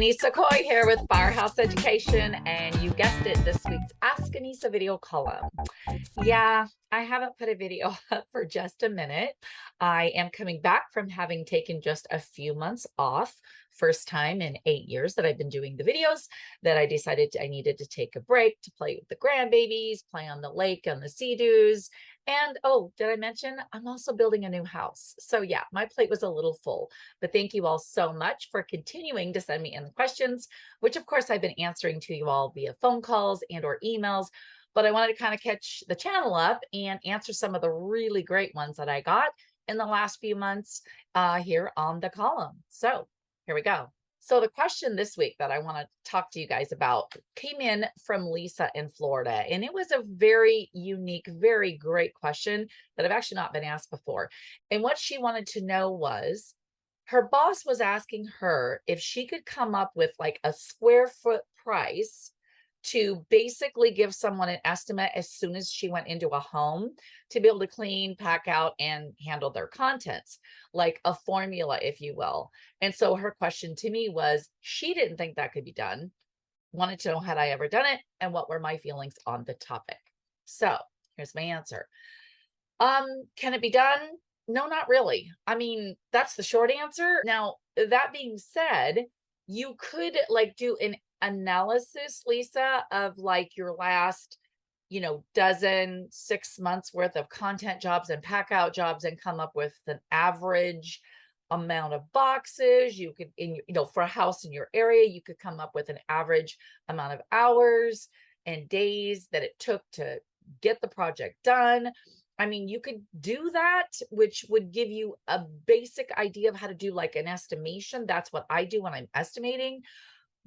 Annissa Coy here with Firehouse Education, and you guessed it, this week's Ask Annissa video column. Yeah, I haven't put a video up for just a minute. I am coming back from having taken just a few months off. First time in 8 years that I've been doing the videos, that I decided I needed to take a break to play with the grandbabies, play on the lake, on the sea-doos. And oh, did I mention I'm also building a new house? So yeah, my plate was a little full, but thank you all so much for continuing to send me in the questions, which of course I've been answering to you all via phone calls and or emails, but I wanted to kind of catch the channel up and answer some of the really great ones that I got in the last few months here on the column. So here we go. So the question this week that I want to talk to you guys about came in from Lisa in Florida, and it was a very unique, very great question that I've actually not been asked before. And what she wanted to know was, her boss was asking her if she could come up with like a square foot price to basically give someone an estimate as soon as she went into a home to be able to clean, pack out, and handle their contents, like a formula, if you will. And so her question to me was, she didn't think that could be done, wanted to know, had I ever done it, and what were my feelings on the topic? So here's my answer. Can it be done? No, not really. I mean, that's the short answer. Now, that being said, you could like do an analysis, Lisa, of like your last, dozen, 6 months worth of content jobs and pack out jobs and come up with an average amount of boxes. You could, for a house in your area, you could come up with an average amount of hours and days that it took to get the project done. I mean, you could do that, which would give you a basic idea of how to do like an estimation. That's what I do when I'm estimating.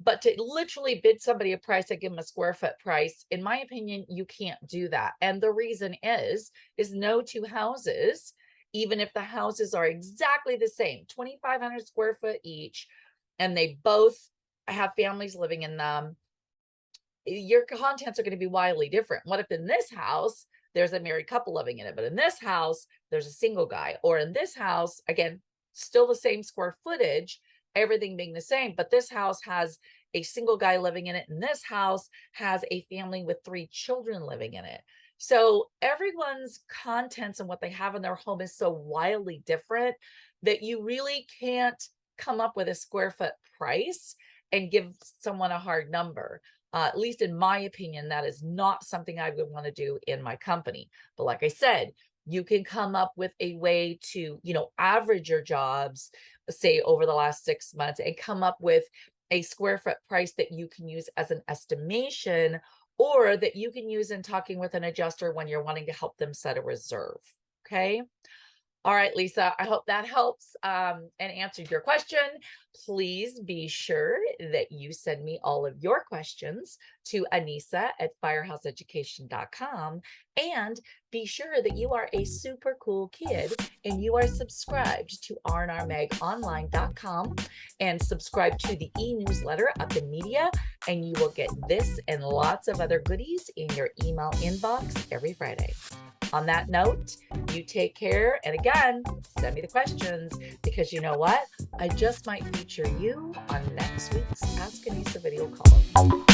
But to literally bid somebody a price, I give them a square foot price, in my opinion, you can't do that. And the reason is no two houses, even if the houses are exactly the same, 2,500 square foot each, and they both have families living in them, your contents are going to be wildly different. What if in this house, there's a married couple living in it, but in this house, there's a single guy, or in this house, again, still the same square footage, everything being the same, but this house has a single guy living in it, and this house has a family with 3 children living in it. So everyone's contents and what they have in their home is so wildly different that you really can't come up with a square foot price and give someone a hard number. At least in my opinion, that is not something I would want to do in my company. But like I said, you can come up with a way to, average your jobs, say over the last 6 months, and come up with a square foot price that you can use as an estimation, or that you can use in talking with an adjuster when you're wanting to help them set a reserve. Okay. All right, Lisa, I hope that helps and answered your question. Please be sure that you send me all of your questions to Annissa at firehouseeducation.com, and be sure that you are a super cool kid and you are subscribed to rnrmagonline.com and subscribe to the e-newsletter Up in Media, and you will get this and lots of other goodies in your email inbox every Friday. On that note, you take care. And again, send me the questions, because you know what? I just might feature you on next week's Ask Annissa video column.